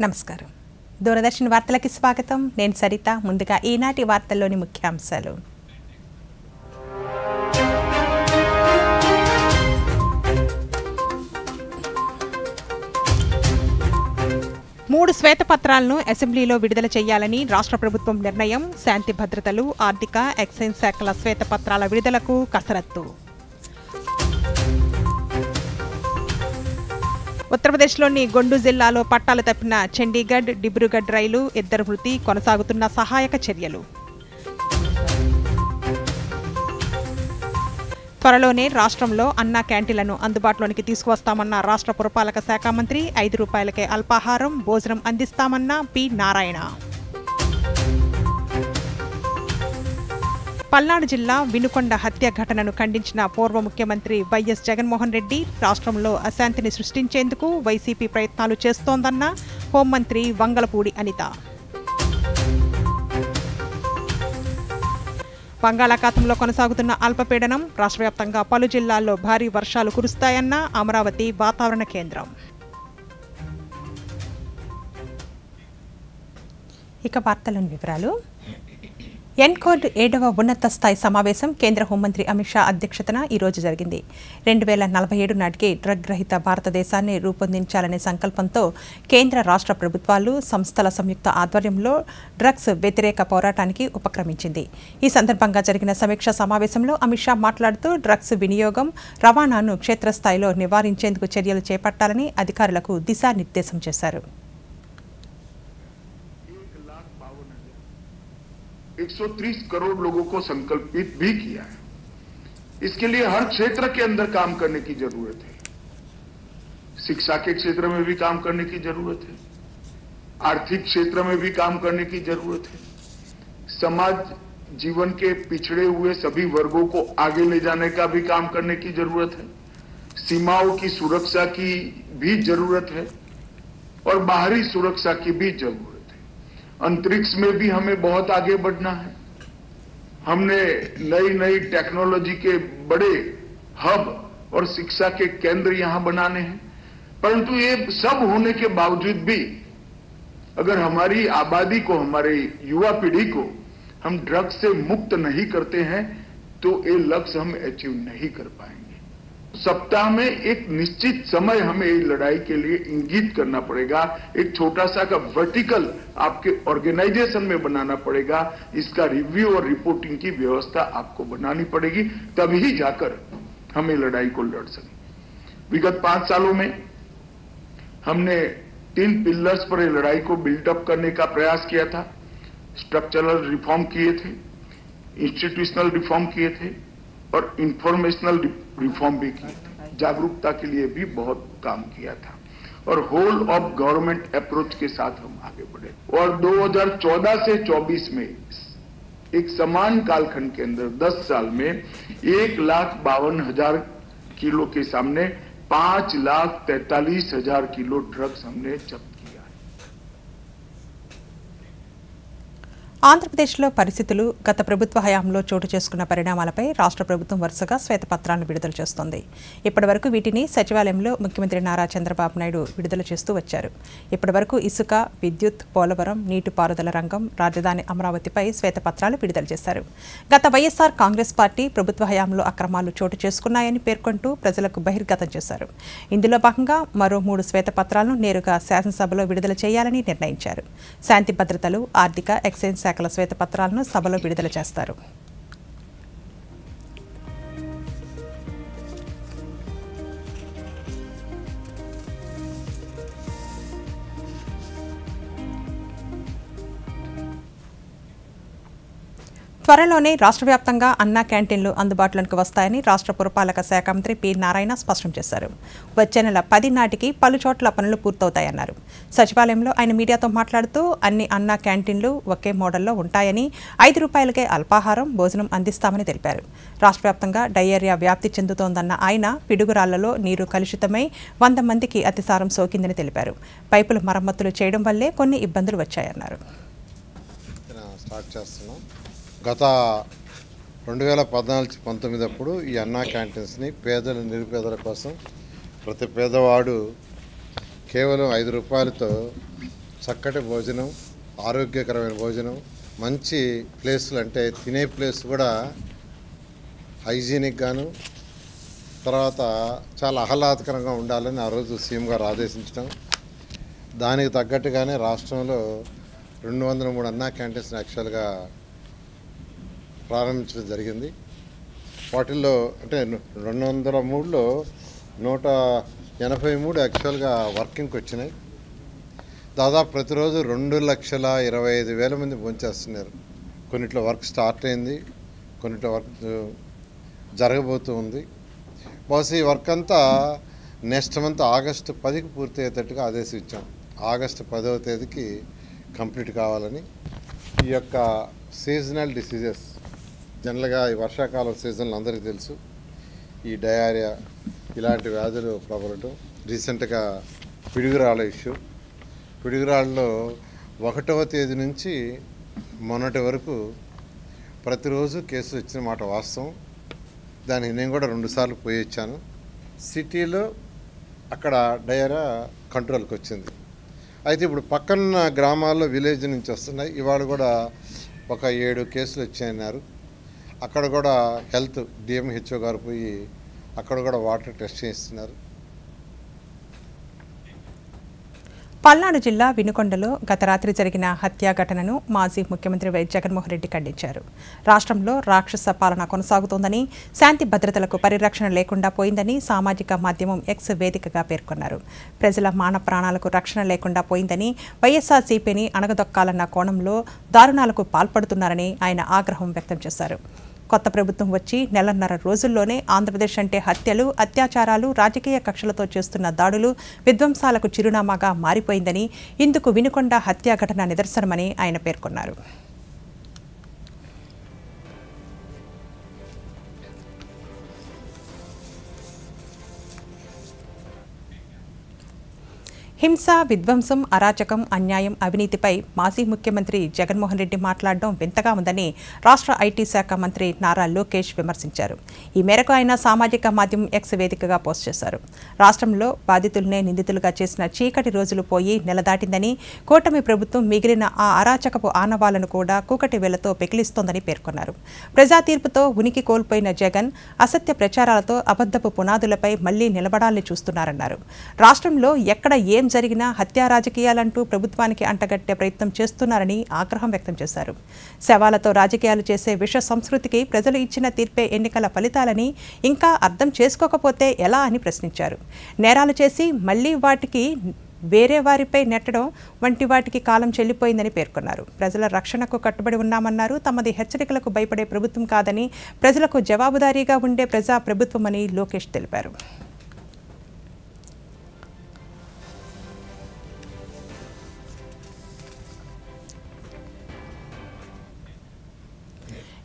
నమస్కారం. దూరదర్శన్ వార్తలకి స్వాగతం. నేను సరిత. ముందుగా ఈనాటి వార్తల్లోని ముఖ్యాంశాలు. మూడు శ్వేతపత్రాలను అసెంబ్లీలో విడుదల చేయాలని రాష్ట్ర ప్రభుత్వం నిర్ణయం. శాంతి భద్రతలు, ఆర్థిక, ఎక్సైజ్ శాఖల శ్వేతపత్రాల విడుదలకు కసరత్తు. ఉత్తరప్రదేశ్లోని గొండు జిల్లాలో పట్టాలు తప్పిన చండీగఢ్ డిబ్రూగఢ్ రైలు, 2 మృతి, కొనసాగుతున్న సహాయక చర్యలు. త్వరలోనే రాష్ట్రంలో అన్నా క్యాంటీన్లను అందుబాటులోనికి తీసుకువస్తామన్న రాష్ట్ర పురపాలక శాఖ మంత్రి. 5 రూపాయలకే అల్పాహారం, భోజనం అందిస్తామన్న పి. నారాయణ. పల్నాడు జిల్లా వినుకొండ హత్య ఘటనను ఖండించిన పూర్వ ముఖ్యమంత్రి వైఎస్ జగన్మోహన్ రెడ్డి. రాష్ట్రంలో అశాంతిని సృష్టించేందుకు వైసీపీ ప్రయత్నాలు చేస్తోందన్న హోంమంత్రి వంగలపూడి అనిత. బంగాళాఖాతంలో కొనసాగుతున్న అల్పపీడనం. రాష్ట్ర వ్యాప్తంగా పలు జిల్లాల్లో భారీ వర్షాలు కురుస్తాయన్న అమరావతి వాతావరణ కేంద్రం. ఇక వార్తలోని వివరాలు. ఎన్కోడ్ 7వ ఉన్నత స్థాయి సమావేశం కేంద్ర హోంమంత్రి అమిత్ షా అధ్యక్షతన ఈరోజు జరిగింది. 2047 నాటికి డ్రగ్ రహిత భారతదేశాన్ని రూపొందించాలనే సంకల్పంతో కేంద్ర రాష్ట్ర ప్రభుత్వాలు, సంస్థల సంయుక్త ఆధ్వర్యంలో డ్రగ్స్ వ్యతిరేక పోరాటానికి ఉపక్రమించింది. ఈ సందర్భంగా జరిగిన సమీక్షా సమావేశంలో అమిత్ షా మాట్లాడుతూ డ్రగ్స్ వినియోగం, రవాణాను క్షేత్రస్థాయిలో నివారించేందుకు చర్యలు చేపట్టాలని అధికారులకు దిశానిర్దేశం చేశారు. 130 करोड़ लोगों को संकल्पित भी किया है। इसके लिए हर क्षेत्र के अंदर काम करने की जरूरत है। शिक्षा के क्षेत्र में भी काम करने की जरूरत है, आर्थिक क्षेत्र में भी काम करने की जरूरत है, समाज जीवन के पिछड़े हुए सभी वर्गों को आगे ले जाने का भी काम करने की जरूरत है, सीमाओं की सुरक्षा की भी जरूरत है और बाहरी सुरक्षा की भी जरूरत है। अंतरिक्ष में भी हमें बहुत आगे बढ़ना है। हमने नई नई टेक्नोलॉजी के बड़े हब और शिक्षा के केंद्र यहां बनाने हैं, परंतु ये सब होने के बावजूद भी अगर हमारी आबादी को, हमारे युवा पीढ़ी को हम ड्रग्स से मुक्त नहीं करते हैं तो ये लक्ष्य हम अचीव नहीं कर पाएंगे। सप्ताह में एक निश्चित समय हमें ये लड़ाई के लिए इंगित करना पड़ेगा। एक छोटा सा का वर्टिकल आपके ऑर्गेनाइजेशन में बनाना पड़ेगा। इसका रिव्यू और रिपोर्टिंग की व्यवस्था आपको बनानी पड़ेगी, तभी जाकर हम ये लड़ाई को लड़ सकें। विगत 5 सालों में हमने 3 पिलर्स पर ये लड़ाई को बिल्डअप करने का प्रयास किया था। स्ट्रक्चरल रिफॉर्म किए थे, इंस्टीट्यूशनल रिफॉर्म किए थे और इंफॉर्मेशनल रिफॉर्म भी किए थे। जागरूकता के लिए भी बहुत काम किया था और होल ऑफ गवर्नमेंट अप्रोच के साथ हम आगे बढ़े और 2014 से 24 में एक समान कालखंड के अंदर 10 साल में 1,52,000 किलो के सामने 5,43,000 किलो ड्रग्स हमने जब्त किया। ఆంధ్రప్రదేశ్లో పరిస్థితులు గత ప్రభుత్వ హయాంలో చోటు చేసుకున్న పరిణామాలపై రాష్ట్ర ప్రభుత్వం వరుసగా శ్వేతపత్రాలను విడుదల చేస్తోంది. ఇప్పటివరకు వీటిని సచివాలయంలో ముఖ్యమంత్రి నారా చంద్రబాబు నాయుడు విడుదల చేస్తూ వచ్చారు. ఇప్పటివరకు ఇసుక, విద్యుత్, పోలవరం, నీటిపారుదల రంగం, రాజధాని అమరావతిపై శ్వేతపత్రాలు విడుదల చేశారు. గత వైఎస్ఆర్ కాంగ్రెస్ పార్టీ ప్రభుత్వ హయాంలో అక్రమాలు చోటు చేసుకున్నాయని పేర్కొంటూ ప్రజలకు బహిర్గతం చేశారు. ఇందులో భాగంగా మరో 3 శ్వేతపత్రాలను నేరుగా శాసనసభలో విడుదల చేయాలని నిర్ణయించారు. శాంతి భద్రతలు, ఆర్థిక, ఎక్సైజ్ శాఖల శ్వేతపత్రాలను సభలో విడుదల చేస్తారు. త్వరలోనే రాష్ట్ర వ్యాప్తంగా అన్నా క్యాంటీన్లు అందుబాటులోకి వస్తాయని రాష్ట్ర పురపాలక శాఖ మంత్రి పి. నారాయణ స్పష్టం చేశారు. వచ్చే నెల 10 నాటికి పలు చోట్ల పనులు పూర్తవుతాయన్నారు. సచివాలయంలో ఆయన మీడియాతో మాట్లాడుతూ అన్ని అన్నా క్యాంటీన్లు ఒకే మోడల్లో ఉంటాయని, 5 రూపాయలకే అల్పాహారం, భోజనం అందిస్తామని తెలిపారు. రాష్ట్ర వ్యాప్తంగా డయేరియా వ్యాప్తి చెందుతోందన్న ఆయన పిడుగురాళ్లలో నీరు కలుషితమై 100 మందికి అతిసారం సోకిందని తెలిపారు. పైపులు మరమ్మతులు చేయడం వల్లే కొన్ని ఇబ్బందులు వచ్చాయన్నారు. గత 2014-19 అప్పుడు ఈ అన్నా క్యాంటీన్స్ని పేదల నిరుపేదల కోసం ప్రతి పేదవాడు కేవలం 5 రూపాయలతో చక్కటి భోజనం, ఆరోగ్యకరమైన భోజనం, మంచి ప్లేసులు అంటే తినే ప్లేస్ కూడా హైజీనిక్ గాను, తర్వాత చాలా ఆహ్లాదకరంగా ఉండాలని ఆ రోజు సీఎం గారు ఆదేశించడం, దానికి తగ్గట్టుగానే రాష్ట్రంలో 203 అన్నా క్యాంటీన్స్ యాక్చువల్గా ప్రారంభించడం జరిగింది. వాటిల్లో అంటే 203లో 183 యాక్చువల్గా వర్కింగ్కి వచ్చినాయి. దాదాపు ప్రతిరోజు 2,25,000 మంది భోంచేస్తున్నారు. కొన్నిట్లో వర్క్ స్టార్ట్ అయింది, కొన్నిట్లో వర్క్ జరగబోతూ ఉంది. బహుశా ఈ వర్క్ అంతా నెక్స్ట్ మంత్ ఆగస్టు 10కి పూర్తి అయ్యేటట్టుగా ఆదేశించాం. ఆగస్టు 10వ తేదీకి కంప్లీట్ కావాలని. ఈ యొక్క సీజనల్ డిసీజెస్ జనరల్గా ఈ వర్షాకాలం సీజన్లో అందరికీ తెలుసు, ఈ డయేరియా ఇలాంటి వ్యాధులు ప్రబలటం. రీసెంట్గా పిడుగురాళ్ళ ఇష్యూ, పిడుగురాళ్ళలో 1వ తేదీ నుంచి మొన్నటి వరకు ప్రతిరోజు కేసులు వచ్చిన మాట వాస్తవం. దానికి నేను కూడా 2 సార్లు పోయి వచ్చాను. సిటీలో అక్కడ డయేరియా కంట్రోల్కి వచ్చింది. అయితే ఇప్పుడు పక్కన గ్రామాల్లో విలేజ్ నుంచి వస్తున్నాయి. ఇవాళ కూడా ఒక 7 కేసులు వచ్చాయన్నారు. అక్కడ కూడా హెల్త్ డిఎంహెచ్ఓ గారు పోయి అక్కడ కూడా వాటర్ టెస్ట్ చేస్తున్నారు. పల్నాడు జిల్లా వినుకొండలో గత రాత్రి జరిగిన హత్యా ఘటనను మాజీ ముఖ్యమంత్రి వైఎస్ జగన్మోహన్ రెడ్డి ఖండించారు. రాష్ట్రంలో రాక్షస పాలన కొనసాగుతోందని, శాంతి భద్రతలకు పరిరక్షణ లేకుండా పోయిందని సామాజిక మాధ్యమం ఎక్స్ వేదికగా పేర్కొన్నారు. ప్రజల మాన ప్రాణాలకు రక్షణ లేకుండా పోయిందని, వైఎస్ఆర్సీపీని అణగదొక్కాలన్న కోణంలో దారుణాలకు పాల్పడుతున్నారని ఆయన ఆగ్రహం వ్యక్తం చేశారు. కొత్త ప్రభుత్వం వచ్చి 1.5 రోజుల్లోనే ఆంధ్రప్రదేశ్ అంటే హత్యలు, అత్యాచారాలు, రాజకీయ కక్షలతో చేస్తున్న దాడులు, విధ్వంసాలకు చిరునామాగా మారిపోయిందని, ఇందుకు వినుకొండ హత్యా ఘటన నిదర్శనమని ఆయన పేర్కొన్నారు. హింస, విధ్వంసం, అరాచకం, అన్యాయం, అవినీతిపై మాజీ ముఖ్యమంత్రి జగన్మోహన్ రెడ్డి మాట్లాడడం వింతగా ఉందని రాష్ట్ర ఐటీ శాఖ మంత్రి నారా లోకేష్ విమర్శించారు. ఈ మేరకు ఆయన సామాజిక మాధ్యమం ఎక్స్ వేదికగా పోస్ట్ చేశారు. రాష్ట్రంలో బాధితులనే నిందితులుగా చేసిన చీకటి రోజులు పోయి నెల దాటిందని, కూటమి ప్రభుత్వం మిగిలిన ఆ అరాచకపు ఆనవాళ్లను కూడా కూకటి వేళ్లతో పెకిలిస్తోందని పేర్కొన్నారు. ప్రజా తీర్పుతో ఉనికి కోల్పోయిన జగన్ అసత్య ప్రచారాలతో అబద్ధపు పునాదులపై మళ్లీ నిలబడాలని చూస్తున్నారన్నారు. రాష్ట్రంలో ఎక్కడ ఏం జరిగినా హత్యా రాజకీయాలంటూ ప్రభుత్వానికి అంటగట్టే ప్రయత్నం చేస్తున్నారని ఆగ్రహం వ్యక్తం చేశారు. శవాలతో రాజకీయాలు చేసే విష సంస్కృతికి ప్రజలు ఇచ్చిన తీర్పే ఎన్నికల ఫలితాలని ఇంకా అర్థం చేసుకోకపోతే ఎలా అని ప్రశ్నించారు. నేరాలు చేసి మళ్లీ వాటికి వేరే వారిపై నెట్టడం వంటి వాటికి కాలం చెల్లిపోయిందని పేర్కొన్నారు. ప్రజల రక్షణకు కట్టుబడి ఉన్నామన్నారు. తమది హెచ్చరికలకు భయపడే ప్రభుత్వం కాదని, ప్రజలకు జవాబుదారీగా ఉండే ప్రజా ప్రభుత్వమని లోకేష్ తెలిపారు.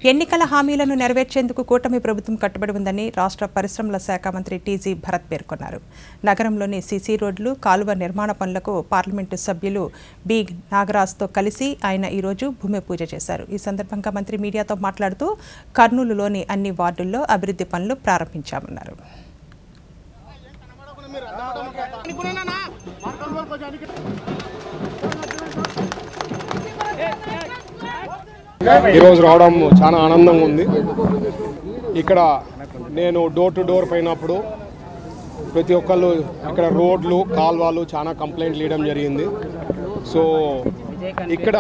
ఎన్నికల హామీలను నెరవేర్చేందుకు కూటమి ప్రభుత్వం కట్టుబడి ఉందని రాష్ట్ర పరిశ్రమల శాఖ మంత్రి టీజీ భరత్ పేర్కొన్నారు. నగరంలోని సీసీ రోడ్లు, కాలువ నిర్మాణ పనులకు పార్లమెంటు సభ్యులు బి నాగరాజ్తో కలిసి ఆయన ఈరోజు భూమి పూజ చేశారు. ఈ సందర్భంగా మంత్రి మీడియాతో మాట్లాడుతూ కర్నూలులోని అన్ని వార్డుల్లో అభివృద్ధి పనులు ప్రారంభించామన్నారు. ఈరోజు రావడం చాలా ఆనందంగా ఉంది. ఇక్కడ నేను డోర్ టు డోర్ పోయినప్పుడు ప్రతి ఒక్కళ్ళు ఇక్కడ రోడ్లు, కాల్వలు చాలా కంప్లైంట్లు ఇవ్వడం జరిగింది. సో ఇక్కడ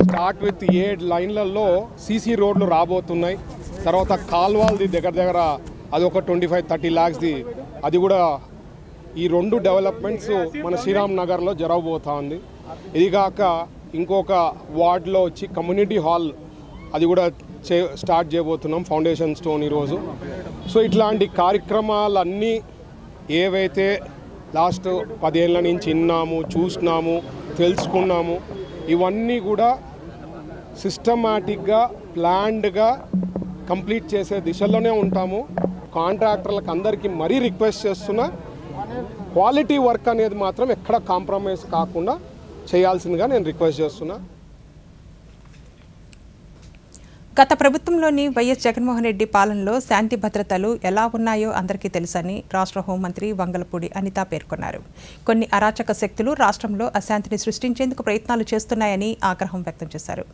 స్టార్ట్ విత్ 7 లైన్లలో సీసీ రోడ్లు రాబోతున్నాయి. తర్వాత కాల్వలది దగ్గర అది ఒక 25-30 lakhsది, అది కూడా ఈ 2 డెవలప్మెంట్స్ మన శ్రీరామ్ నగర్లో జరగబోతా ఉంది. ఇదిగాక ఇంకొక వార్డులో వచ్చి కమ్యూనిటీ హాల్ అది కూడా స్టార్ట్ చేయబోతున్నాం, ఫౌండేషన్ స్టోన్ ఈరోజు. సో ఇట్లాంటి కార్యక్రమాలన్నీ ఏవైతే లాస్ట్ 10 ఏళ్ళ నుంచి విన్నాము, చూసినాము, తెలుసుకున్నాము, ఇవన్నీ కూడా సిస్టమాటిక్గా, ప్లాన్డ్గా కంప్లీట్ చేసే దిశలోనే ఉంటాము. కాంట్రాక్టర్లకు అందరికీ మరీ రిక్వెస్ట్ చేస్తున్నా, క్వాలిటీ వర్క్ అనేది మాత్రం ఎక్కడ కాంప్రమైజ్ కాకుండా చేయాల్సిందిగా నేను రిక్వెస్ట్ చేస్తున్నా. గత ప్రభుత్వంలోని వైఎస్ జగన్మోహన్ రెడ్డి పాలనలో శాంతి భద్రతలు ఎలా ఉన్నాయో అందరికీ తెలుసని రాష్ట్ర హోంమంత్రి వంగలపూడి అనిత పేర్కొన్నారు. కొన్ని అరాచక శక్తులు రాష్ట్రంలో అశాంతిని సృష్టించేందుకు ప్రయత్నాలు చేస్తున్నాయని ఆగ్రహం వ్యక్తం చేశారు.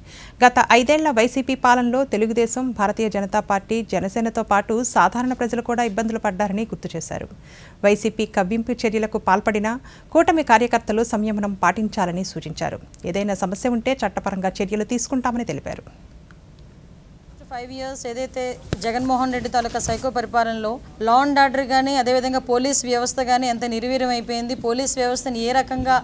గత 5 ఏళ్ల వైసీపీ పాలనలో తెలుగుదేశం, భారతీయ జనతా పార్టీ, జనసేనతో పాటు సాధారణ ప్రజలు కూడా ఇబ్బందులు పడ్డారని గుర్తు చేశారు. వైసీపీ కవ్వింపు చర్యలకు పాల్పడినా కూటమి కార్యకర్తలు సంయమనం పాటించాలని సూచించారు. ఏదైనా సమస్య ఉంటే చట్టపరంగా చర్యలు తీసుకుంటామని తెలిపారు. 5 years ఏదైతే జగన్మోహన్ రెడ్డి తాలూకా సైకో పరిపాలనలో లా అండ్ ఆర్డర్ కానీ అదేవిధంగా పోలీస్ వ్యవస్థ కానీ ఎంత నిర్వీర్యం అయిపోయింది, పోలీస్ వ్యవస్థని ఏ రకంగా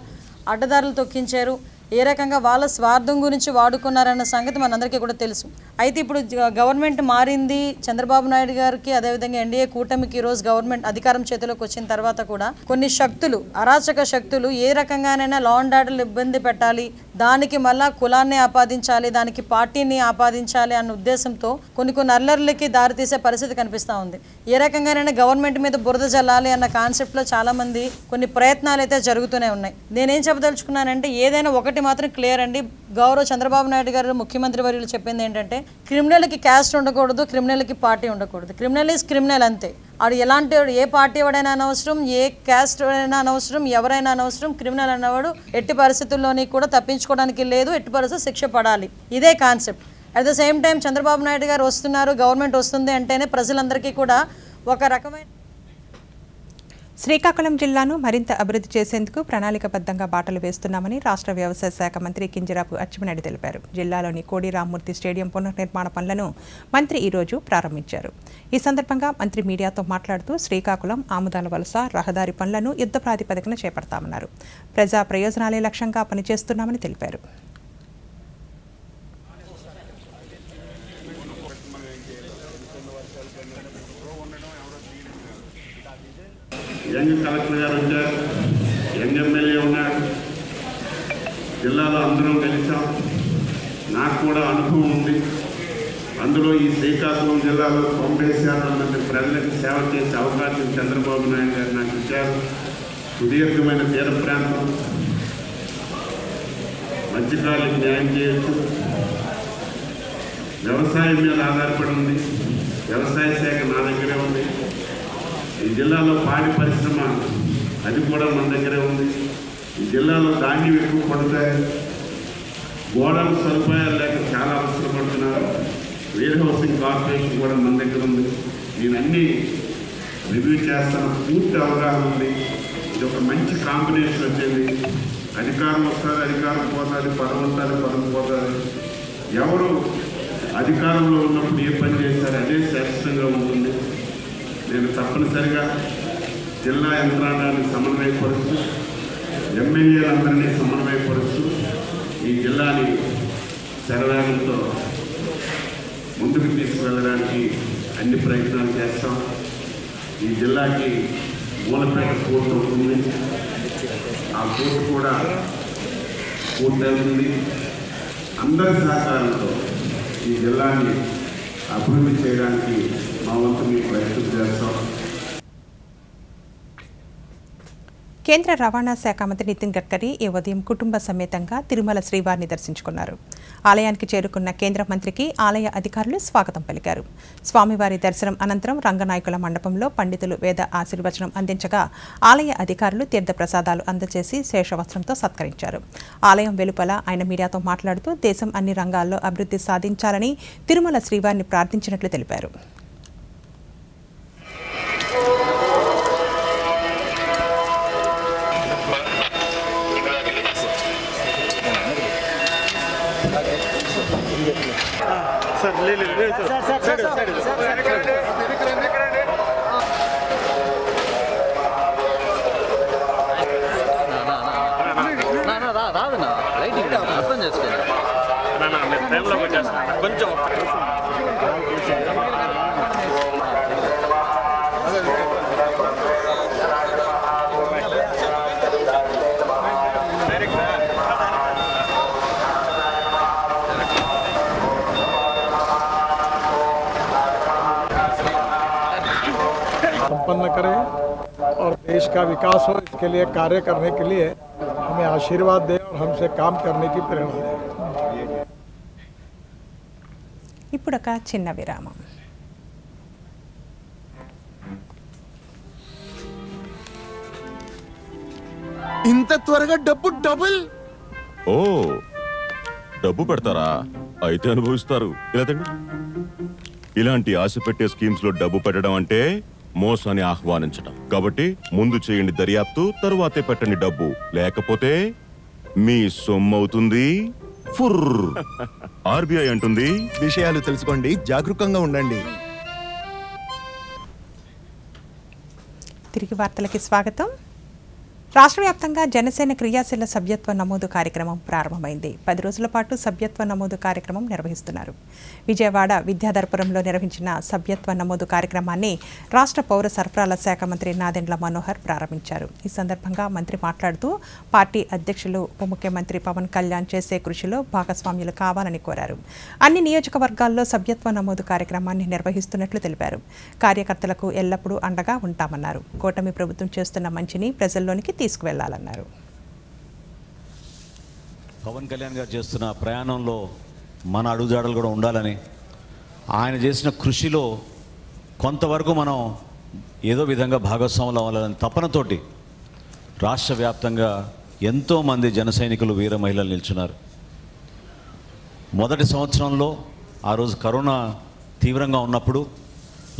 అడ్డదారులు తొక్కించారు, ఏ రకంగా వాళ్ళ స్వార్థం గురించి వాడుకున్నారన్న సంగతి మనందరికీ కూడా తెలుసు. అయితే ఇప్పుడు గవర్నమెంట్ మారింది, చంద్రబాబు నాయుడు గారికి అదేవిధంగా ఎన్డీఏ కూటమికి ఈరోజు గవర్నమెంట్ అధికారం చేతిలోకి వచ్చిన తర్వాత కూడా కొన్ని శక్తులు, అరాచక శక్తులు ఏ రకంగానైనా లా అండ్ ఆర్డర్లు ఇబ్బంది పెట్టాలి, దానికి మళ్ళా కులాన్ని ఆపాదించాలి, దానికి పార్టీని ఆపాదించాలి అన్న ఉద్దేశంతో కొన్ని అల్లర్లకి దారితీసే పరిస్థితి కనిపిస్తూ ఉంది. ఏ రకంగానైనా గవర్నమెంట్ మీద బురద జల్లాలి అన్న కాన్సెప్ట్లో చాలామంది కొన్ని ప్రయత్నాలు అయితే జరుగుతూనే ఉన్నాయి. నేనేం చెప్పదలుచుకున్నానంటే ఏదైనా ఒకటి మాత్రం క్లియర్ అండి. గౌరవ చంద్రబాబు నాయుడు గారు ముఖ్యమంత్రి వర్యులు చెప్పింది ఏంటంటే క్రిమినల్కి క్యాస్ట్ ఉండకూడదు, క్రిమినల్కి పార్టీ ఉండకూడదు. క్రిమినల్ ఈజ్ క్రిమినల్ అంతే. అది ఎలాంటి ఏ పార్టీ వాడైనా అనవసరం, ఏ క్యాస్ట్ అయినా అనవసరం, ఎవరైనా అనవసరం. క్రిమినల్ అన్నవాడు ఎట్టి పరిస్థితుల్లోని కూడా తప్పించుకోవడానికి లేదు, ఎట్టి పరిస్థితులు శిక్ష పడాలి. ఇదే concept. At the same time Chandrababu Naidu గారు వస్తున్నారు, గవర్నమెంట్ వస్తుంది అంటేనే ప్రజలందరికీ కూడా ఒక రకమైన శ్రీకాకుళం జిల్లాను మరింత అభివృద్ధి చేసేందుకు ప్రణాళికబద్ధంగా బాటలు వేస్తున్నామని రాష్ట్ర వ్యవసాయ శాఖ మంత్రి కింజరాపు అచ్చెన్నాయుడు తెలిపారు. జిల్లాలోని కోడి రామ్మూర్తి స్టేడియం పునర్నిర్మాణ పనులను మంత్రి ఈరోజు ప్రారంభించారు. ఈ సందర్భంగా మంత్రి మీడియాతో మాట్లాడుతూ శ్రీకాకుళం ఆముదాల వలస రహదారి పనులను యుద్ధ ప్రాతిపదికన చేపడతామన్నారు. ప్రజా ప్రయోజనాలే లక్ష్యంగా పనిచేస్తున్నామని తెలిపారు. యంగ్ కలెక్టర్ గారు వచ్చారు, యంగ్ ఎమ్మెల్యే ఉన్నాడు, జిల్లాలో అందరం కలిసాం. నాకు కూడా అనుభవం ఉంది. అందులో ఈ శ్రీకాకుళం జిల్లాలో 90% మంది ప్రజలకు సేవ చేసే అవకాశం చంద్రబాబు నాయుడు గారు నాకు ఇచ్చారు. సుదీర్ఘమైన తీర ప్రాంతం, మత్స్యకారులకు న్యాయం చేయొచ్చు. వ్యవసాయం మీద ఆధారపడి ఉంది. వ్యవసాయ శాఖ నా దగ్గరే ఉంది. ఈ జిల్లాలో పాడి పరిశ్రమ అది కూడా మన దగ్గరే ఉంది. ఈ జిల్లాలో ధాన్యం ఎక్కువ పడతాయి. గోడల సదుపాయాలు లేక చాలా అవసరపడుతున్నారు. వేర్ హౌసింగ్ కార్పొరేషన్ కూడా మన దగ్గర ఉంది. నేను అన్నీ రివ్యూ చేస్తాను. పూర్తి అవగాహన ఉంది. ఇది ఒక మంచి కాంబినేషన్ వచ్చింది. అధికారం వస్తుంది, అధికారం పోతుంది, పదవి ఉంటుంది, పదవి పోతుంది. ఎవరు అధికారంలో ఉన్నప్పుడు ఏ పని చేస్తారు అదే శాశ్వతంగా ఉంటుంది. నేను తప్పనిసరిగా జిల్లా యంత్రాంగాన్ని సమన్వయపరుస్తూ, ఎమ్మెల్యేలందరినీ సమన్వయపరుస్తూ ఈ జిల్లాని శరవేగంతో ముందుకు తీసుకువెళ్ళడానికి అన్ని ప్రయత్నాలు చేస్తాం. ఈ జిల్లాకి మూలపేట కోర్టు ఉంటుంది. ఆ కోర్టు కూడా పూర్తవుతుంది. అందరి సహకారంతో ఈ జిల్లాని అభివృద్ధి చేయడానికి మా వంతు మీకు ప్రయత్నం చేస్తాం. కేంద్ర రవాణా శాఖ మంత్రి నితిన్ గడ్కరీ ఈ ఉదయం కుటుంబ సమేతంగా తిరుమల శ్రీవారిని దర్శించుకున్నారు. ఆలయానికి చేరుకున్న కేంద్ర మంత్రికి ఆలయ అధికారులు స్వాగతం పలికారు. స్వామివారి దర్శనం అనంతరం రంగనాయకుల మండపంలో పండితులు వేద ఆశీర్వచనం అందించగా ఆలయ అధికారులు తీర్థప్రసాదాలు అందజేసి శేషవస్త్రంతో సత్కరించారు. ఆలయం వెలుపల ఆయన మీడియాతో మాట్లాడుతూ దేశం అన్ని రంగాల్లో అభివృద్ధి సాధించాలని తిరుమల శ్రీవారిని ప్రార్థించినట్లు తెలిపారు. రాదన్నా లైటింగ్ అర్థం చేసుకోండి. కొంచెం संपन्न करें और देश का विकास हो, इसके लिए कार्य करने के लिए हमें आशीर्वाद दें और हमसे काम करने की प्रेरणा दें. ఇప్పుడొక చిన్న విరామం. ఇంత త్వరగా డబ్బు డబుల్? ఓ, డబ్బు పెడతారా? అయితే అనుభవిస్తారు. ఇలాంటి ఆశ పెట్టే స్కీమ్స్ లో డబ్బు పెట్టడం అంటే మోసాన్ని ఆహ్వానించడం. కాబట్టి ముందు చేయండి దర్యాప్తు, తరువాతే పెట్టండి డబ్బు. లేకపోతే మీ సొమ్మవుతుంది. ఆర్బీఐ అంటుంది, విషయాలు తెలుసుకోండి, జాగరూకంగా ఉండండి. తిరిగి వార్తలకి స్వాగతం. రాష్ట్ర వ్యాప్తంగా జనసేన క్రియాశీల సభ్యత్వ నమోదు కార్యక్రమం ప్రారంభమైంది. 10 రోజుల పాటు సభ్యత్వ నమోదు కార్యక్రమం నిర్వహిస్తున్నారు. విజయవాడ విద్యాధరపురంలో నిర్వహించిన సభ్యత్వ నమోదు కార్యక్రమాన్ని రాష్ట్ర పౌర సరఫరాల శాఖ మంత్రి నాదెండ్ల మనోహర్ ప్రారంభించారు. ఈ సందర్భంగా మంత్రి మాట్లాడుతూ పార్టీ అధ్యక్షులు ఉప ముఖ్యమంత్రి పవన్ కళ్యాణ్ చేసే కృషిలో భాగస్వామ్యులు కావాలని కోరారు. అన్ని నియోజకవర్గాల్లో సభ్యత్వ నమోదు కార్యక్రమాన్ని నిర్వహిస్తున్నట్లు తెలిపారు. కార్యకర్తలకు ఎల్లప్పుడూ అండగా ఉంటామన్నారు. కూటమి ప్రభుత్వం చేస్తున్న మంచిని ప్రజల్లోనికి తీసుకువెళ్లాలన్నారు. పవన్ కళ్యాణ్ గారు చేస్తున్న ప్రయాణంలో మన అడుగుజాడలు కూడా ఉండాలని, ఆయన చేసిన కృషిలో కొంతవరకు మనం ఏదో విధంగా భాగస్వాములు అవ్వాలని తపనతోటి రాష్ట్ర వ్యాప్తంగా ఎంతోమంది జన సైనికులు వీర మహిళలు నిల్చున్నారు. మొదటి సంవత్సరంలో ఆ రోజు కరోనా తీవ్రంగా ఉన్నప్పుడు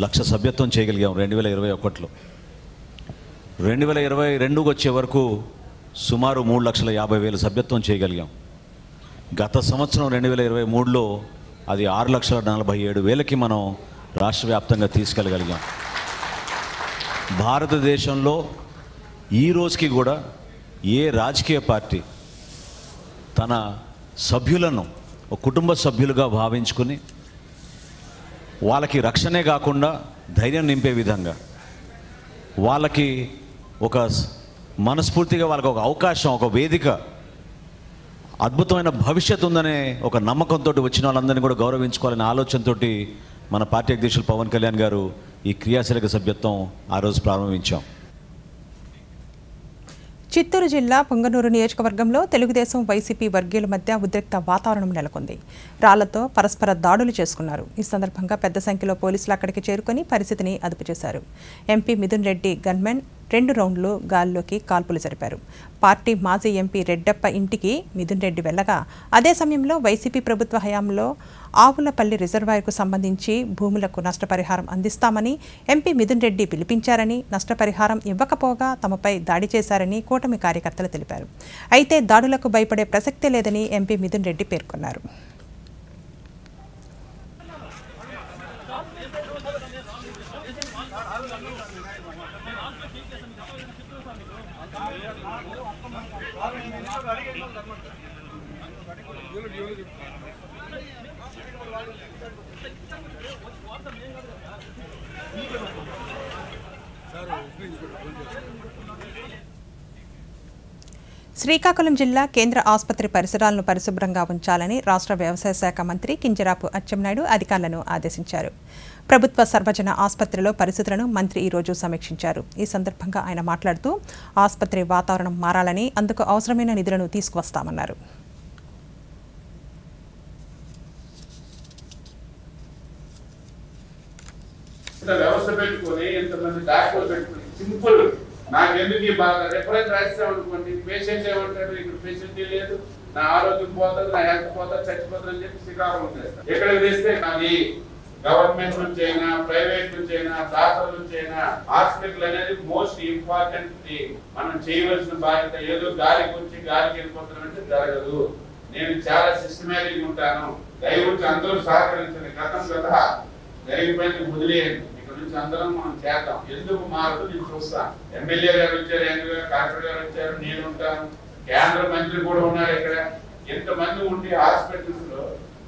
1,00,000 సభ్యత్వం చేయగలిగాం 2021లో. 2022 వచ్చే వరకు సుమారు 3,50,000 సభ్యత్వం చేయగలిగాం. గత సంవత్సరం 2023లో అది 6,47,000కి మనం రాష్ట్ర వ్యాప్తంగా తీసుకెళ్ళగలిగాం. భారతదేశంలో ఈ రోజుకి కూడా ఏ రాజకీయ పార్టీ తన సభ్యులను ఒక కుటుంబ సభ్యులుగా భావించుకుని వాళ్ళకి రక్షణే కాకుండా ధైర్యం నింపే విధంగా, వాళ్ళకి ఒక మనస్ఫూర్తిగా వాళ్ళకి ఒక అవకాశం, ఒక వేదిక, అద్భుతమైన భవిష్యత్తు ఉందనే ఒక నమ్మకంతో వచ్చిన వాళ్ళందరినీ కూడా గౌరవించుకోవాలనే ఆలోచనతో మన పార్టీ అధ్యక్షులు పవన్ కళ్యాణ్ గారు ఈ క్రియాశీలక సభ్యత్వం ఆ రోజు ప్రారంభించాం. చిత్తూరు జిల్లా పొంగనూరు నియోజకవర్గంలో తెలుగుదేశం వైసీపీ వర్గీయుల మధ్య ఉద్రిక్త వాతావరణం నెలకొంది. రాళ్లతో పరస్పర దాడులు చేసుకున్నారు. ఈ సందర్భంగా పెద్ద సంఖ్యలో పోలీసులు అక్కడికి చేరుకొని పరిస్థితిని అదుపు చేశారు. ఎంపీ మిథున్ రెడ్డి గన్మెన్ 2 రౌండ్లు గాల్లోకి కాల్పులు జరిపారు. పార్టీ మాజీ ఎంపీ రెడ్డప్ప ఇంటికి మిథున్ రెడ్డి వెళ్లగా అదే సమయంలో వైసీపీ ప్రభుత్వ హయాంలో ఆవులపల్లి రిజర్వాయర్కు సంబంధించి భూములకు నష్టపరిహారం అందిస్తామని ఎంపీ మిథున్ రెడ్డి పిలిపించారని, నష్టపరిహారం ఇవ్వకపోగా తమపై దాడి చేశారని కూటమి కార్యకర్తలు తెలిపారు. అయితే దాడులకు భయపడే ప్రసక్తే లేదని ఎంపీ మిథున్ రెడ్డి పేర్కొన్నారు. శ్రీకాకుళం జిల్లా కేంద్ర ఆసుపత్రి పరిసరాలను పరిశుభ్రంగా ఉంచాలని రాష్ట్ర వ్యవసాయ శాఖ మంత్రి కింజరాపు అచ్చెన్నాయుడు అధికారులను ఆదేశించారు. ప్రభుత్వ సర్వజన ఆసుపత్రిలో పరిస్థితులను మంత్రి ఈరోజు సమీక్షించారు. ఈ సందర్భంగా ఆయన మాట్లాడుతూ ఆసుపత్రి వాతావరణం మారాలని, అందుకు అవసరమైన నిధులను తీసుకువస్తామన్నారు. వ్యవస్థ పెట్టుకుని ఎంతమంది డాక్టర్లు పెట్టుకుని సింపుల్ నాకెందుకు బాగా రిఫరెన్స్ రాస్తామనుకోండి, పేషెంట్ ఏమంటారు, ఇక్కడ ఫెసిలిటీ లేదు, నా ఆరోగ్యం పోతుంది, నా హెల్త్ పోతుంది, చచ్చిపోతుంది అని చెప్పి శ్రీకాకుళం చేస్తారు. ఎక్కడికి తెస్తే అది గవర్నమెంట్ నుంచి అయినా ప్రైవేట్ నుంచి అయినా డాక్టర్ నుంచి అయినా హాస్పిటల్ అనేది మోస్ట్ ఇంపార్టెంట్. మనం చేయవలసిన బాధ్యత ఏదో గాలికి వచ్చి గాలికి వెళ్ళిపోతానంటే జరగదు. నేను చాలా సిస్టమేటిక్ ఉంటాను. దయవుంచి అందరూ సహకరించండి. గతం కదా దయపైన వదిలేయండి. ఇక్కడ నుంచి అందరం మనం చేద్దాం. ఎందుకు మారదు నేను చూస్తాను. ఎమ్మెల్యే గారు వచ్చారు, ఎంపీ గారు, కలెక్టర్ గారు వచ్చారు, నేను ఉంటాను, కేంద్ర మంత్రి కూడా ఉన్నారు. ఇక్కడ ఎంతమంది ఉండి హాస్పిటల్స్ లో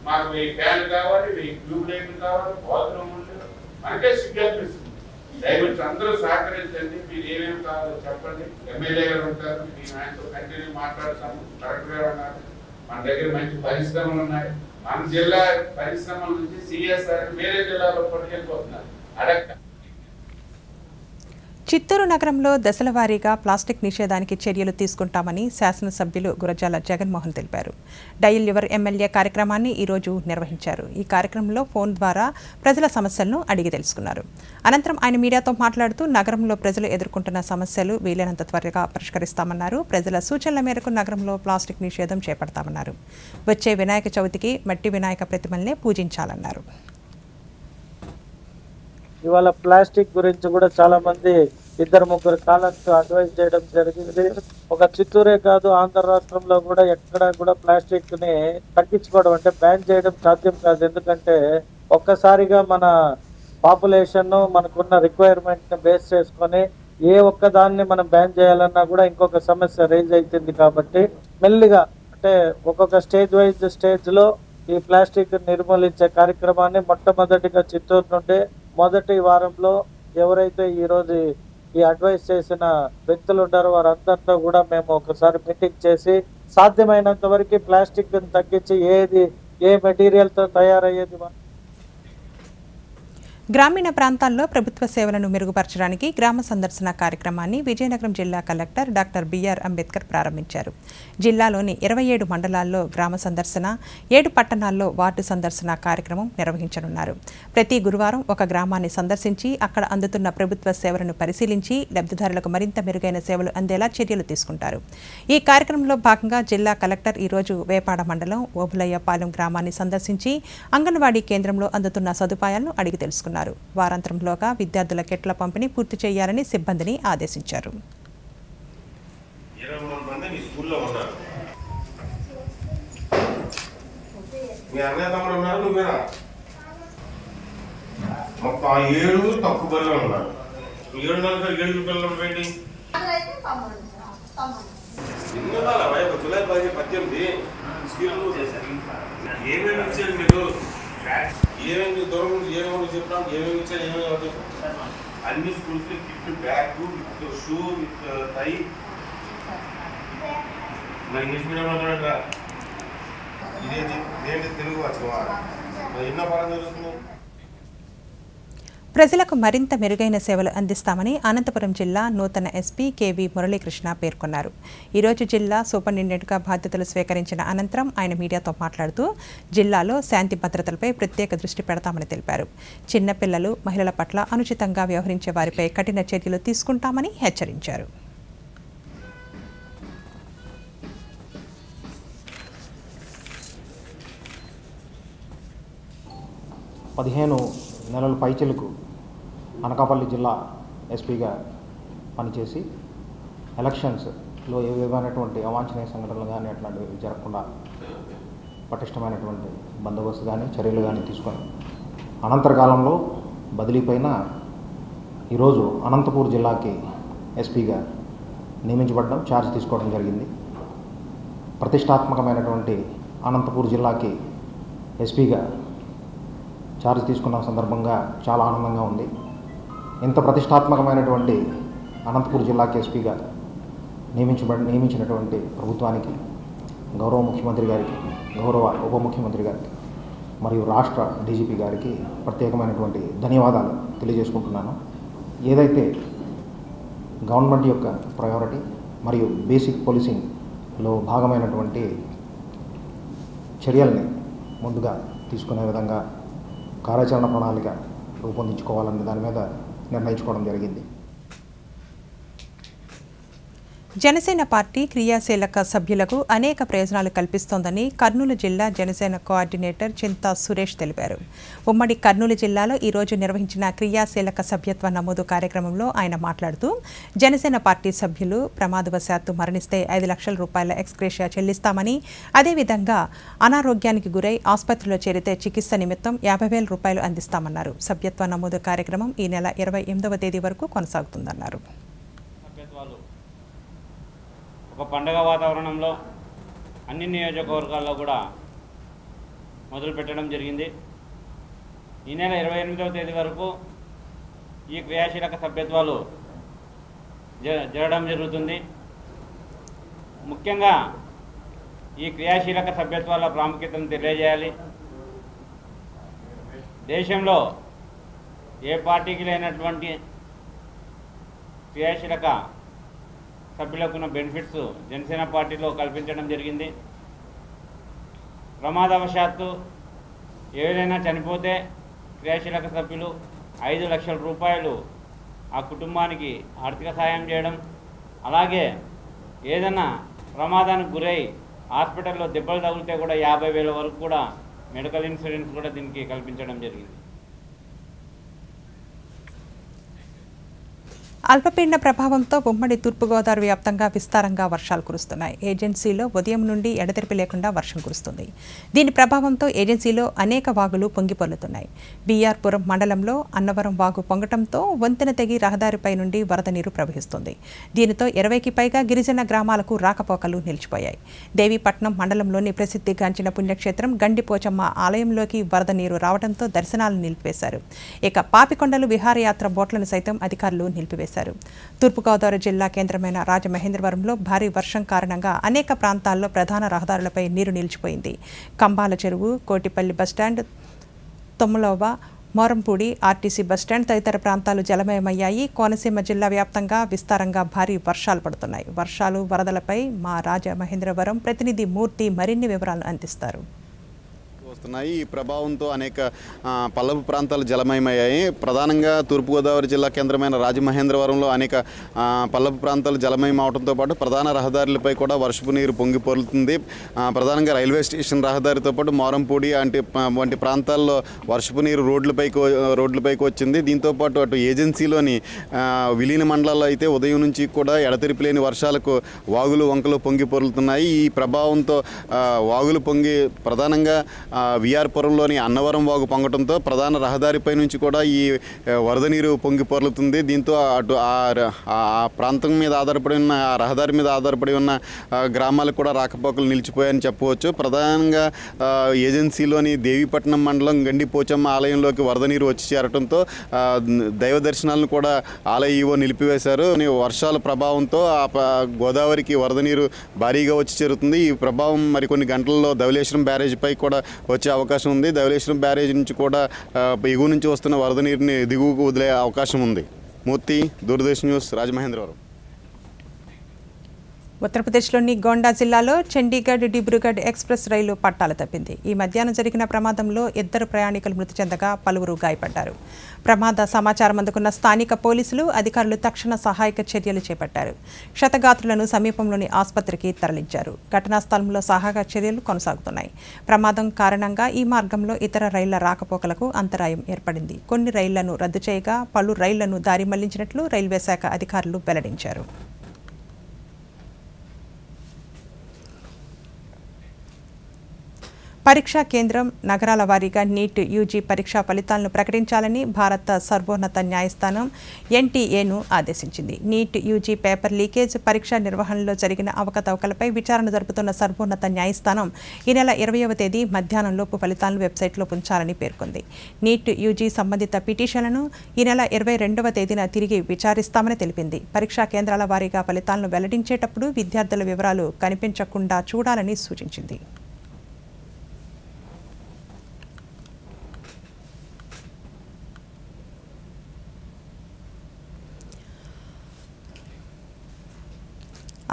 మాకు 1000 ఫ్యాన్లు కావాలి, 1000 ట్యూబ్ లైట్లు కావాలి, బాత్రూమ్ ఉంటుంది అంటే సిగ్గనిపిస్తుంది. దయవుంచి అందరూ సహకరించండి. మీరు ఏమేమి కావాలో చెప్పండి. ఎమ్మెల్యే గారు ఉంటారు, మేము ఆయనతో కంటిన్యూ మాట్లాడతాము. కలెక్టర్ గారు ఉన్నారు. మన దగ్గర మంచి పరిశ్రమలు ఉన్నాయి. మన జిల్లా పరిశ్రమల నుంచి సిఎస్ఆర్ వేరే జిల్లాలో పట్టుకెళ్ళిపోతున్నారు. చిత్తూరు నగరంలో దశల వారీగా ప్లాస్టిక్ నిషేధానికి చర్యలు తీసుకుంటామని శాసనసభ్యులు గురజాల జగన్మోహన్ తెలిపారు. డయల్ యువర్ ఎమ్మెల్యే కార్యక్రమాన్ని ఈరోజు నిర్వహించారు. ఈ కార్యక్రమంలో ఫోన్ ద్వారా ప్రజల సమస్యలను అడిగి తెలుసుకున్నారు. అనంతరం ఆయన మీడియాతో మాట్లాడుతూ నగరంలో ప్రజలు ఎదుర్కొంటున్న సమస్యలు వీలైనంత త్వరగా పరిష్కరిస్తామన్నారు. ప్రజల సూచనల మేరకు నగరంలో ప్లాస్టిక్ నిషేధం చేపడతామన్నారు. వచ్చే వినాయక చవితికి మట్టి వినాయక ప్రతిమల్నే పూజించాలన్నారు. ఇవాళ ప్లాస్టిక్ గురించి కూడా చాలా మంది 2-3 కాలర్స్ అడ్వైజ్ చేయడం జరిగింది. ఒక చిత్తూరే కాదు, ఆంధ్ర రాష్ట్రంలో కూడా ఎక్కడ కూడా ప్లాస్టిక్ ని తగ్గించుకోవడం అంటే బ్యాన్ చేయడం సాధ్యం కాదు. ఎందుకంటే ఒక్కసారిగా మన పాపులేషన్ మనకున్న రిక్వైర్మెంట్ ని బేస్ చేసుకొని ఏ ఒక్క దాన్ని మనం బ్యాన్ చేయాలన్నా కూడా ఇంకొక సమస్య రైజ్ అవుతుంది. కాబట్టి మెల్లిగా అంటే ఒక్కొక్క స్టేజ్ లో ఈ ప్లాస్టిక్ నిర్మూలించే కార్యక్రమాన్ని మొట్టమొదటిగా చిత్తూరు నుండి మొదటి వారంలో ఎవరైతే ఈరోజు ఈ అడ్వైస్ చేసిన వ్యక్తులు ఉంటారో వారందరితో కూడా మేము ఒకసారి మీటింగ్ చేసి సాధ్యమైనంత వరకు ప్లాస్టిక్ తగ్గించి ఏ మెటీరియల్తో తయారయ్యేది గ్రామీణ ప్రాంతాల్లో ప్రభుత్వ సేవలను మెరుగుపరచడానికి గ్రామ సందర్శన కార్యక్రమాన్ని విజయనగరం జిల్లా కలెక్టర్ డాక్టర్ బిఆర్ అంబేద్కర్ ప్రారంభించారు. జిల్లాలోని 27 మండలాల్లో గ్రామ సందర్శన, 7 పట్టణాల్లో వార్డు సందర్శన కార్యక్రమం నిర్వహించనున్నారు. ప్రతి గురువారం ఒక గ్రామాన్ని సందర్శించి అక్కడ అందుతున్న ప్రభుత్వ సేవలను పరిశీలించి లబ్ధిదారులకు మరింత మెరుగైన సేవలు అందేలా చర్యలు తీసుకుంటారు. ఈ కార్యక్రమంలో భాగంగా జిల్లా కలెక్టర్ ఈరోజు వేపాడ మండలం ఓబులయ్యపాలెం గ్రామాన్ని సందర్శించి అంగన్వాడీ కేంద్రంలో అందుతున్న సదుపాయాలను అడిగి తెలుసుకున్నారు. వారాంతంలోగా విద్యార్థుల కిట్ల పంపిణీ పూర్తి చేయాలని సిబ్బందిని ఆదేశించారు. 23 మంది మీ స్కూల్లో ఉన్నారు. మీ అన్నయ్య తమ్ముడు ఉన్నారు, నువ్వేనా? మొత్తం 7 తక్కువ పిల్లలు ఉన్నారు. 7 పిల్లలు పెట్టి జూలై 18 స్కూల్ చేశారు. ఏమేమి ఇచ్చారు మీరు? ఏమేమి దూరం నుంచి ఏమేమి చెప్తాం, ఏమేమి ఇచ్చారు, ఏమేమి అవుతాయి అన్ని schools kit, bag, with shoe, with tie. మరి ఇంగ్లీష్ మీడియం మాట్లాడరా? ఇదేంటి తెలుగు వచ్చా? మరి ఎన్నో పాఠం జరుగుతుంది. ప్రజలకు మరింత మెరుగైన సేవలు అందిస్తామని అనంతపురం జిల్లా నూతన ఎస్పీ కేవీ మురళీకృష్ణ పేర్కొన్నారు. ఈరోజు జిల్లా సూపరింటెండెంట్గా బాధ్యతలు స్వీకరించిన అనంతరం ఆయన మీడియాతో మాట్లాడుతూ జిల్లాలో శాంతి భద్రతలపై ప్రత్యేక దృష్టి పెడతామని తెలిపారు. చిన్నపిల్లలు, మహిళల పట్ల అనుచితంగా వ్యవహరించే వారిపై కఠిన చర్యలు తీసుకుంటామని హెచ్చరించారు. నెలల పైచిలకు అనకాపల్లి జిల్లా ఎస్పీగా పనిచేసి ఎలక్షన్స్లో ఏ విధమైనటువంటి అవాంఛనీయ సంఘటనలు కానీ అట్లాంటివి జరగకుండా పటిష్టమైనటువంటి బందోబస్తు కానీ చర్యలు కానీ తీసుకొని అనంతరకాలంలో బదిలీ పైన ఈరోజు అనంతపూర్ జిల్లాకి ఎస్పీగా నియమించబడడం, ఛార్జ్ తీసుకోవడం జరిగింది. ప్రతిష్టాత్మకమైనటువంటి అనంతపూర్ జిల్లాకి ఎస్పీగా ఛార్జ్ తీసుకున్న సందర్భంగా చాలా ఆనందంగా ఉంది. ఇంత ప్రతిష్టాత్మకమైనటువంటి అనంతపూర్ జిల్లాకి ఎస్పీగా నియమించినటువంటి ప్రభుత్వానికి, గౌరవ ముఖ్యమంత్రి గారికి, గౌరవ ఉప ముఖ్యమంత్రి గారికి మరియు రాష్ట్ర డీజీపీ గారికి ప్రత్యేకమైనటువంటి ధన్యవాదాలు తెలియజేసుకుంటున్నాను. ఏదైతే గవర్నమెంట్ యొక్క ప్రయారిటీ మరియు బేసిక్ పోలీసింగ్లో భాగమైనటువంటి చర్యల్ని ముందుగా తీసుకునే విధంగా కార్యాచరణ ప్రణాళిక రూపొందించుకోవాలనే దాని మీద నిర్ణయించుకోవడం జరిగింది. జనసేన పార్టీ క్రియాశీలక సభ్యులకు అనేక ప్రయోజనాలు కల్పిస్తోందని కర్నూలు జిల్లా జనసేన కోఆర్డినేటర్ చింతా సురేష్ తెలిపారు. ఉమ్మడి కర్నూలు జిల్లాలో ఈరోజు నిర్వహించిన క్రియాశీలక సభ్యత్వ నమోదు కార్యక్రమంలో ఆయన మాట్లాడుతూ జనసేన పార్టీ సభ్యులు ప్రమాదవశాత్తు మరణిస్తే 5 లక్షల రూపాయల ఎక్స్గ్రేషియా చెల్లిస్తామని, అదేవిధంగా అనారోగ్యానికి గురై ఆసుపత్రిలో చేరితే చికిత్స నిమిత్తం 50,000 రూపాయలు అందిస్తామన్నారు. సభ్యత్వ నమోదు కార్యక్రమం ఈ నెల 28వ తేదీ వరకు కొనసాగుతుందన్నారు. ఒక పండగ వాతావరణంలో అన్ని నియోజకవర్గాల్లో కూడా మొదలు పెట్టడం జరిగింది. ఈ నెల 28వ తేదీ వరకు ఈ క్రియాశీలక సభ్యత్వాలు జరగడం జరుగుతుంది. ముఖ్యంగా ఈ క్రియాశీలక సభ్యత్వాల ప్రాముఖ్యతను తెలియజేయాలి. దేశంలో ఏ పార్టీకి లేనటువంటి క్రియాశీలక సభ్యులకున్న బెనిఫిట్స్ జనసేన పార్టీలో కల్పించడం జరిగింది. ప్రమాదవశాత్తు ఎవరైనా చనిపోతే క్రియాశీలక సభ్యులు 5 లక్షల రూపాయలు ఆ కుటుంబానికి ఆర్థిక సాయం చేయడం, అలాగే ఏదైనా ప్రమాదానికి గురై హాస్పిటల్లో దెబ్బలు తగిలితే కూడా 50,000 వరకు కూడా మెడికల్ ఇన్సూరెన్స్ కూడా దీనికి కల్పించడం జరిగింది. అల్పపీడన ప్రభావంతో ఉమ్మడి తూర్పుగోదావరి వ్యాప్తంగా విస్తారంగా వర్షాలు కురుస్తున్నాయి. ఏజెన్సీలో ఉదయం నుండి ఎడతెరిపి లేకుండా వర్షం కురుస్తుంది. దీని ప్రభావంతో ఏజెన్సీలో అనేక వాగులు పొంగిపొర్లుతున్నాయి. బీఆర్పురం మండలంలో అన్నవరం వాగు పొంగటంతో వంతెన తెగి రహదారిపై నుండి వరద నీరు ప్రవహిస్తుంది. దీనితో 20కి పైగా గిరిజన గ్రామాలకు రాకపోకలు నిలిచిపోయాయి. దేవీపట్నం మండలంలోని ప్రసిద్ధిగాంచిన పుణ్యక్షేత్రం గండిపోచమ్మ ఆలయంలోకి వరద నీరు రావడంతో దర్శనాలు నిలిపివేశారు. ఇక పాపికొండలు విహారయాత్ర బోట్లను సైతం అధికారులు నిలిపివేశారు. తూర్పుగోదావరి జిల్లా కేంద్రమైన రాజమహేంద్రవరంలో భారీ వర్షం కారణంగా అనేక ప్రాంతాల్లో ప్రధాన రహదారులపై నీరు నిలిచిపోయింది. కంబాల చెరువు, Kotipalli bus stand, తొమ్మలోవ, Morampudi, RTC bus stand తదితర ప్రాంతాలు జలమయమయ్యాయి. కోనసీమ జిల్లా వ్యాప్తంగా విస్తారంగా భారీ వర్షాలు పడుతున్నాయి. వర్షాలు, వరదలపై మా రాజమహేంద్రవరం ప్రతినిధి మూర్తి మరిన్ని వివరాలు అందిస్తారు. వస్తున్నాయి. ఈ ప్రభావంతో అనేక పల్లపు ప్రాంతాలు జలమయమయ్యాయి. ప్రధానంగా తూర్పుగోదావరి జిల్లా కేంద్రమైన రాజమహేంద్రవరంలో అనేక పల్లపు ప్రాంతాలు జలమయం అవడంతో పాటు ప్రధాన రహదారులపై కూడా వర్షపు నీరు పొంగిపొరులుతుంది. ప్రధానంగా రైల్వే స్టేషన్ రహదారితో పాటు మోరంపూడి వంటి ప్రాంతాల్లో వర్షపు నీరు రోడ్లపైకి వచ్చింది. దీంతోపాటు అటు ఏజెన్సీలోని విలీన మండలాల్లో అయితే ఉదయం నుంచి కూడా ఎడతెరిపి లేని వర్షాలకు వాగులు, వంకలు పొంగిపొరులుతున్నాయి. ఈ ప్రభావంతో వాగులు పొంగి ప్రధానంగా విఆర్పురంలోని అన్నవరం వాగు పొంగటంతో ప్రధాన రహదారిపై నుంచి కూడా ఈ వరద నీరు పొంగి పొర్లుతుంది. దీంతో అటు ఆ ప్రాంతం మీద ఆధారపడి ఉన్న, ఆ రహదారి మీద ఆధారపడి ఉన్న గ్రామాలకు కూడా రాకపోకలు నిలిచిపోయాయని చెప్పవచ్చు. ప్రధానంగా ఏజెన్సీలోని దేవీపట్నం మండలం గండిపోచమ్మ ఆలయంలోకి వరద నీరు వచ్చి చేరడంతో దైవ దర్శనాలను కూడా ఆలయ ఈవో నిలిపివేశారు. వర్షాల ప్రభావంతో గోదావరికి వరద నీరు భారీగా వచ్చి చేరుతుంది. ఈ ప్రభావం మరికొన్ని గంటల్లో ధవళేశ్వరం బ్యారేజ్పై కూడా వచ్చే అవకాశం ఉంది. ధవళేశ్వరం బ్యారేజ్ నుంచి కూడా ఎగువ నుంచి వస్తున్న వరద నీరుని దిగువకు వదిలే అవకాశం ఉంది. మూర్తి, దూరదర్శన్ న్యూస్, రాజమహేంద్రవరం. ఉత్తరప్రదేశ్లోని గోండా జిల్లాలో చండీగఢ్ డిబ్రూగఢ్ ఎక్స్ప్రెస్ రైలు పట్టాలు తప్పింది. ఈ మధ్యాహ్నం జరిగిన ప్రమాదంలో 2 ప్రయాణికులు మృతి చెందగా పలువురు గాయపడ్డారు. ప్రమాద సమాచారం అందుకున్న స్థానిక పోలీసులు, అధికారులు తక్షణ సహాయక చర్యలు చేపట్టారు. క్షతగాత్రులను సమీపంలోని ఆసుపత్రికి తరలించారు. ఘటనా స్థలంలో సహాయక చర్యలు కొనసాగుతున్నాయి. ప్రమాదం కారణంగా ఈ మార్గంలో ఇతర రైళ్ల రాకపోకలకు అంతరాయం ఏర్పడింది. కొన్ని రైళ్లను రద్దు చేయగా పలు రైళ్లను దారి మళ్లించినట్లు రైల్వే శాఖ అధికారులు వెల్లడించారు. పరీక్షా కేంద్రం, నగరాల వారీగా నీట్ యూజీ పరీక్షా ఫలితాలను ప్రకటించాలని భారత సర్వోన్నత న్యాయస్థానం ఎన్టీఏను ఆదేశించింది. నీట్ యూజీ పేపర్ లీకేజ్, పరీక్షా నిర్వహణలో జరిగిన అవకతవకలపై విచారణ జరుపుతున్న సర్వోన్నత న్యాయస్థానం ఈ నెల 20వ తేదీ మధ్యాహ్నంలోపు ఫలితాలను వెబ్సైట్లో ఉంచాలని పేర్కొంది. నీట్ యూజీ సంబంధిత పిటిషన్లను ఈ నెల 22వ తేదీన తిరిగి విచారిస్తామని తెలిపింది. పరీక్షా కేంద్రాల వారీగా ఫలితాలను వెల్లడించేటప్పుడు విద్యార్థుల వివరాలు కనిపించకుండా చూడాలని సూచించింది.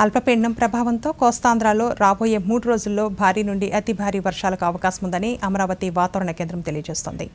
అల్పపీడనం ప్రభావంతో కోస్తాంధ్రలో రాబోయే 3 రోజుల్లో భారీ నుండి అతి భారీ వర్షాలకు అవకాశం ఉందని అమరావతి వాతావరణ కేంద్రం తెలియజేస్తోంది.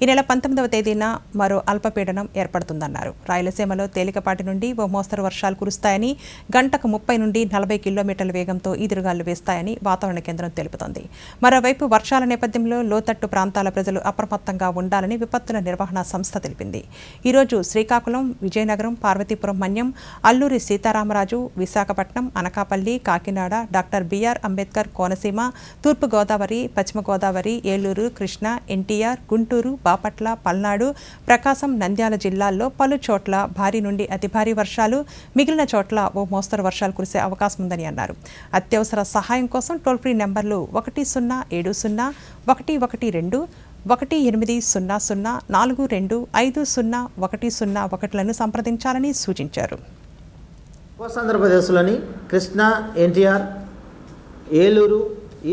ఈ నెల 19వ తేదీన మరో అల్పపీడనం ఏర్పడుతుందన్నారు. రాయలసీమలో తేలికపాటి నుండి ఓ మోస్తరు వర్షాలు కురుస్తాయని, గంటకు 30 నుండి 40 కిలోమీటర్ల వేగంతో ఈదురుగాలు వేస్తాయని వాతావరణ కేంద్రం తెలుపుతోంది. మరోవైపు వర్షాల నేపథ్యంలో లోతట్టు ప్రాంతాల ప్రజలు అప్రమత్తంగా ఉండాలని విపత్తుల నిర్వహణ సంస్థ తెలిపింది. ఈరోజు శ్రీకాకుళం, విజయనగరం, పార్వతీపురం మన్యం, అల్లూరి సీతారామరాజు, విశాఖపట్నం, అనకాపల్లి, కాకినాడ, డాక్టర్ బిఆర్ అంబేద్కర్ కోనసీమ, తూర్పు గోదావరి, పశ్చిమ గోదావరి, ఏలూరు, కృష్ణా, ఎన్టీఆర్, గుంటూరు, బాపట్ల, పల్నాడు, ప్రకాశం, నంద్యాల జిల్లాల్లో పలు చోట్ల భారీ నుండి అతి భారీ వర్షాలు, మిగిలిన చోట్ల ఓ మోస్తరు వర్షాలు కురిసే అవకాశం ఉందని అన్నారు. అత్యవసర సహాయం కోసం టోల్ ఫ్రీ నెంబర్లు 1070 112 1800 42505101లను సంప్రదించాలని సూచించారు. ఆంధ్రప్రదేశ్లోని కృష్ణా, ఎన్టీఆర్, ఏలూరు,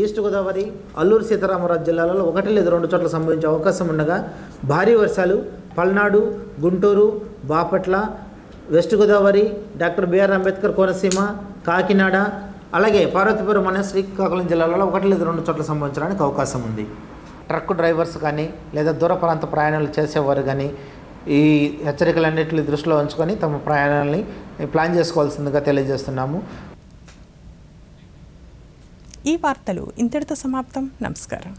ఈస్ట్ గోదావరి, అల్లూరు సీతారామరాజు జిల్లాలలో 1 లేదా 2 చోట్ల సంభవించే అవకాశం ఉండగా భారీ వర్షాలు Palnadu, Guntur, Bapatla, west Godavari, doctor B R Ambedkar Konaseema, Kakinada, అలాగే పార్వతీపురం అనే శ్రీకాకుళం జిల్లాలలో 1 లేదా 2 చోట్ల సంభవించడానికి అవకాశం ఉంది. ట్రక్ డ్రైవర్స్ కానీ లేదా దూర ప్రాంత ప్రయాణాలు చేసేవారు కానీ ఈ హెచ్చరికలన్నింటినీ దృష్టిలో ఉంచుకొని తమ ప్రయాణాలని ప్లాన్ చేసుకోవాల్సిందిగా తెలియజేస్తున్నాము. ఈ వార్తలు ఇంతటితో సమాప్తం. నమస్కారం.